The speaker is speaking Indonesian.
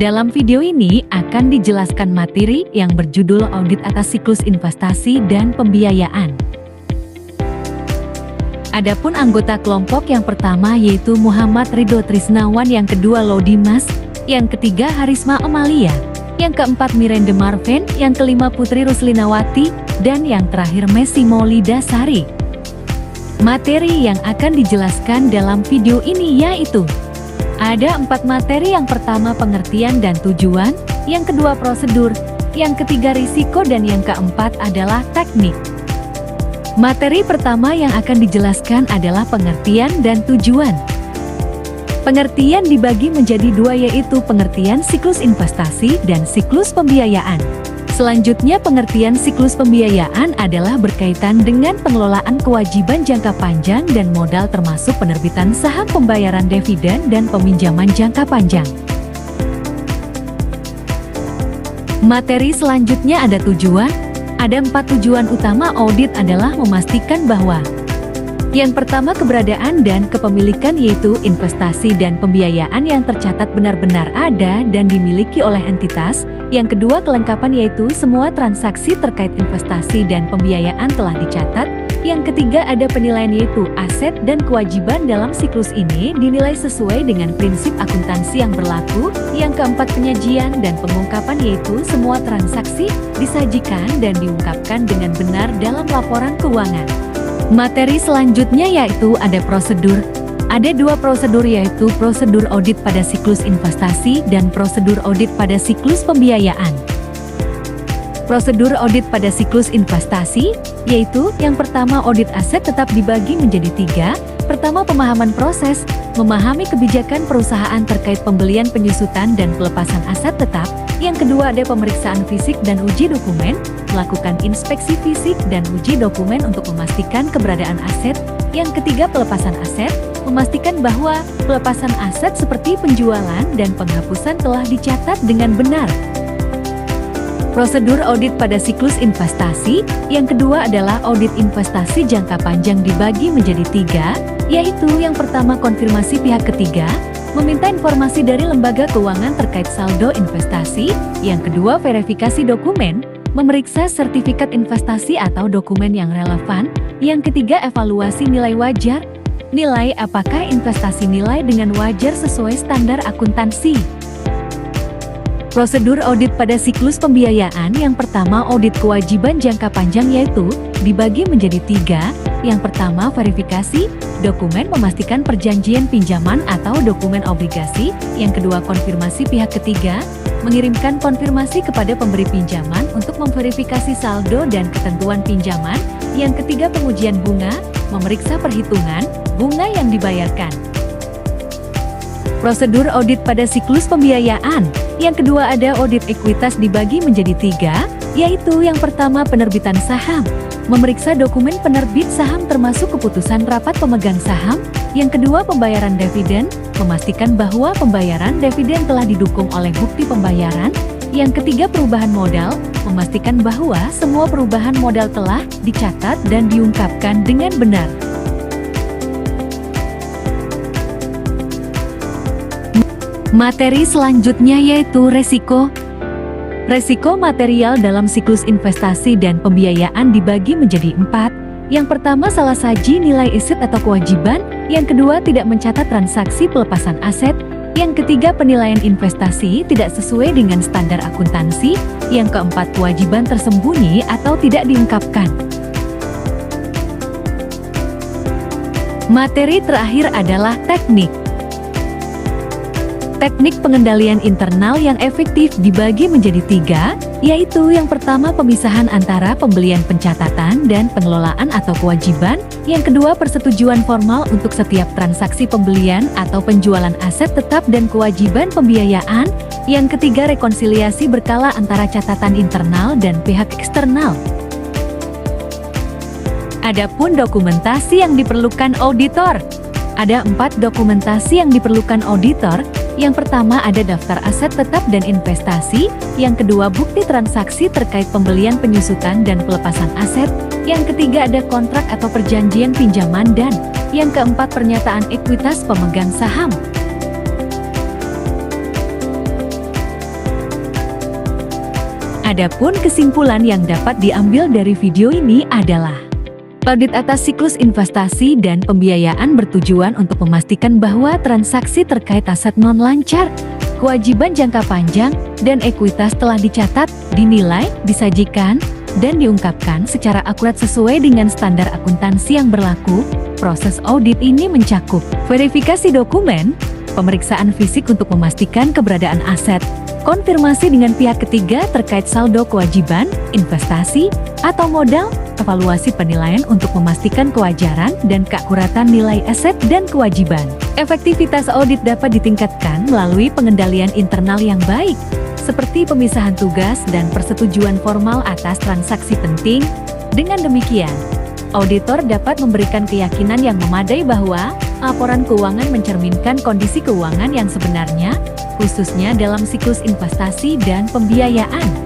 Dalam video ini akan dijelaskan materi yang berjudul audit atas siklus investasi dan pembiayaan. Adapun anggota kelompok yang pertama yaitu Muhammad Ridho Trisnawan, yang kedua Laudimas, yang ketiga Harisma Amalia, yang keempat Mirende Marven, yang kelima Putri Ruslinawati, dan yang terakhir Messi Maulida Sari. Materi yang akan dijelaskan dalam video ini yaitu ada 4 materi. Yang pertama pengertian dan tujuan, yang kedua prosedur, yang ketiga risiko, dan yang keempat adalah teknik. Materi pertama yang akan dijelaskan adalah pengertian dan tujuan. Pengertian dibagi menjadi 2 yaitu pengertian siklus investasi dan siklus pembiayaan. Selanjutnya pengertian siklus pembiayaan adalah berkaitan dengan pengelolaan kewajiban jangka panjang dan modal termasuk penerbitan saham, pembayaran dividen, dan peminjaman jangka panjang. Materi selanjutnya ada tujuan. Ada 4 tujuan utama audit adalah memastikan bahwa yang pertama keberadaan dan kepemilikan yaitu investasi dan pembiayaan yang tercatat benar-benar ada dan dimiliki oleh entitas. Yang kedua kelengkapan yaitu semua transaksi terkait investasi dan pembiayaan telah dicatat. Yang ketiga ada penilaian yaitu aset dan kewajiban dalam siklus ini dinilai sesuai dengan prinsip akuntansi yang berlaku. Yang keempat penyajian dan pengungkapan yaitu semua transaksi disajikan dan diungkapkan dengan benar dalam laporan keuangan. Materi selanjutnya yaitu ada prosedur. Ada 2 prosedur yaitu prosedur audit pada siklus investasi dan prosedur audit pada siklus pembiayaan. Prosedur audit pada siklus investasi yaitu yang pertama audit aset tetap dibagi menjadi 3. Pertama pemahaman proses, memahami kebijakan perusahaan terkait pembelian, penyusutan, dan pelepasan aset tetap. Yang kedua ada pemeriksaan fisik dan uji dokumen, melakukan inspeksi fisik dan uji dokumen untuk memastikan keberadaan aset. Yang ketiga pelepasan aset, memastikan bahwa pelepasan aset seperti penjualan dan penghapusan telah dicatat dengan benar. Prosedur audit pada siklus investasi, yang kedua adalah audit investasi jangka panjang dibagi menjadi 3, yaitu yang pertama konfirmasi pihak ketiga, meminta informasi dari lembaga keuangan terkait saldo investasi. Yang kedua verifikasi dokumen, memeriksa sertifikat investasi atau dokumen yang relevan. Yang ketiga evaluasi nilai wajar, nilai apakah investasi nilai dengan wajar sesuai standar akuntansi. Prosedur audit pada siklus pembiayaan, yang pertama audit kewajiban jangka panjang yaitu dibagi menjadi 3. Yang pertama verifikasi dokumen, memastikan perjanjian pinjaman atau dokumen obligasi. Yang kedua konfirmasi pihak ketiga, mengirimkan konfirmasi kepada pemberi pinjaman untuk memverifikasi saldo dan ketentuan pinjaman. Yang ketiga pengujian bunga, memeriksa perhitungan bunga yang dibayarkan. Prosedur audit pada siklus pembiayaan, yang kedua ada audit ekuitas dibagi menjadi 3, yaitu yang pertama penerbitan saham, memeriksa dokumen penerbit saham termasuk keputusan rapat pemegang saham. Yang kedua pembayaran dividen, memastikan bahwa pembayaran dividen telah didukung oleh bukti pembayaran. Yang ketiga perubahan modal, memastikan bahwa semua perubahan modal telah dicatat dan diungkapkan dengan benar. Materi selanjutnya yaitu resiko. Resiko material dalam siklus investasi dan pembiayaan dibagi menjadi 4. Yang pertama salah saji nilai aset atau kewajiban. Yang kedua tidak mencatat transaksi pelepasan aset. Yang ketiga penilaian investasi tidak sesuai dengan standar akuntansi. Yang keempat kewajiban tersembunyi atau tidak diungkapkan. Materi terakhir adalah teknik. Teknik pengendalian internal yang efektif dibagi menjadi 3, yaitu yang pertama pemisahan antara pembelian pencatatan dan pengelolaan atau kewajiban. Yang kedua persetujuan formal untuk setiap transaksi pembelian atau penjualan aset tetap dan kewajiban pembiayaan. Yang ketiga rekonsiliasi berkala antara catatan internal dan pihak eksternal. Adapun dokumentasi yang diperlukan auditor. Ada 4 dokumentasi yang diperlukan auditor. Yang pertama ada daftar aset tetap dan investasi. Yang kedua bukti transaksi terkait pembelian, penyusutan, dan pelepasan aset. Yang ketiga ada kontrak atau perjanjian pinjaman, dan yang keempat pernyataan ekuitas pemegang saham. Adapun kesimpulan yang dapat diambil dari video ini adalah audit atas siklus investasi dan pembiayaan bertujuan untuk memastikan bahwa transaksi terkait aset non-lancar, kewajiban jangka panjang, dan ekuitas telah dicatat, dinilai, disajikan, dan diungkapkan secara akurat sesuai dengan standar akuntansi yang berlaku. Proses audit ini mencakup verifikasi dokumen, pemeriksaan fisik untuk memastikan keberadaan aset, konfirmasi dengan pihak ketiga terkait saldo kewajiban, investasi, atau modal, evaluasi penilaian untuk memastikan kewajaran dan keakuratan nilai aset dan kewajiban. Efektivitas audit dapat ditingkatkan melalui pengendalian internal yang baik, seperti pemisahan tugas dan persetujuan formal atas transaksi penting. Dengan demikian, auditor dapat memberikan keyakinan yang memadai bahwa laporan keuangan mencerminkan kondisi keuangan yang sebenarnya, khususnya dalam siklus investasi dan pembiayaan.